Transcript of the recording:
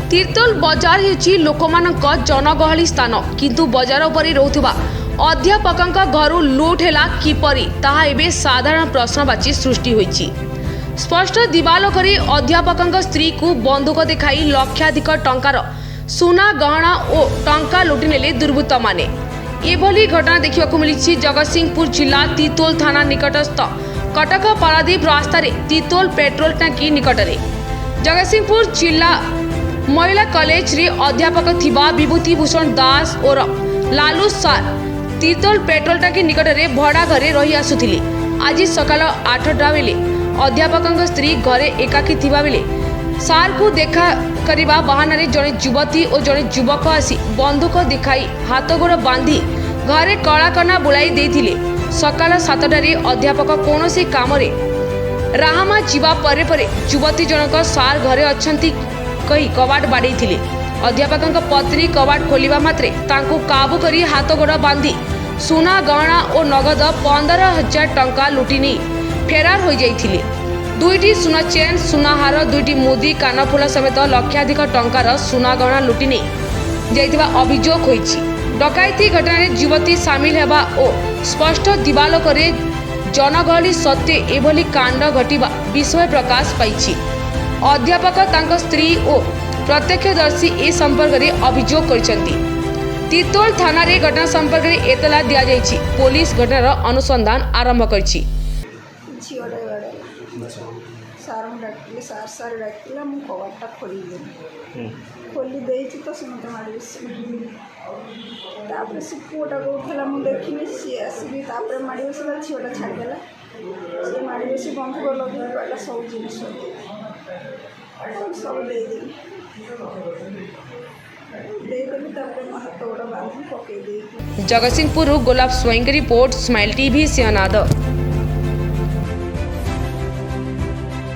तीर्तोल बजार हेउची लोकमानक जनगहली स्थान किंतु बजार उपरि रहुथिबा अध्यापकଙ୍କ घरु लूट हेला किपरि ताहा एबे साधारण प्रश्नवाची सृष्टि होईची। स्पष्ट दिवालोकरे अध्यापकଙ୍କ स्त्री को बंदूक देखाई लक्षाधिक टंकार सुना गहना और टंका लुटि नेले दुर्बृत्त माने। एभली घटना देखिबाकु मिलिछि जगतसिंहपुर जिला तीतोल थाना निकटस्थ कटक पारादीप रास्तार तीतोल पेट्रोल टांकी निकटरे। जगतसिंहपुर जिला महिला कॉलेज रे अध्यापक थिबा विभूति भूषण दास और लालू सार तीतोल पेट्रोल टांकी निकटरे भड़ा घरे रही आसुथिले। आज सकाल 8टा बेले अध्यापक स्त्री घरे एकाकी थिबा बेले सार को देखा करने बहाना जड़े युवती और जड़े युवक आसी बंदूक दिखाई हाथ गोड़ बांधी घरे कलाकना बुलाई देथिले। सकाल 7टारे अध्यापक कौन सी काम राहामा जीवा परे परे युवती जनक सार घरे अछंती कही कबाट बाड़े। अध्यापक पत्नी कबाट खोलिबा मात्रे तांको काबू करी हाथ गोड़ बांधी सुना गहना और नगद 15,000 टंका लुटि नहीं फेरार हो जाइथिले। दुईटी सुना चेन सुनाहार दुईटी मुदी कानफुल समेत लक्षाधिक टंकार सुना गहना लुटि नहीं जाइथिबा अभियोग होईछि। डकायती घटना युवती सामिल हेबा और स्पष्ट दिवालोकरे जनगहली सत्वे एभली कांड घटिबा विषय प्रकाश पाइछि। अध्यापक तांको स्त्री और प्रत्यक्षदर्शी ए संपर्क में अभियोग करिसेंती। तीतोल थाना रे घटना संपर्क में एतला दिया जाइछि। पुलिस घटनार अनुसंधान आरंभ करिछि। सार डाकिला मु कबाटा खोली देछि तो से मते मारी तापर से पुटा को उठला मु देखिनी सी आसी तापर मारी बसला छियोटा छाड़ देला से मारी बसी बंद को लगी कहला सब जिनिस सब दे जगतसिंहपुर गोलाप स्वयं की रिपोर्ट स्माइल टीवी सियानाद।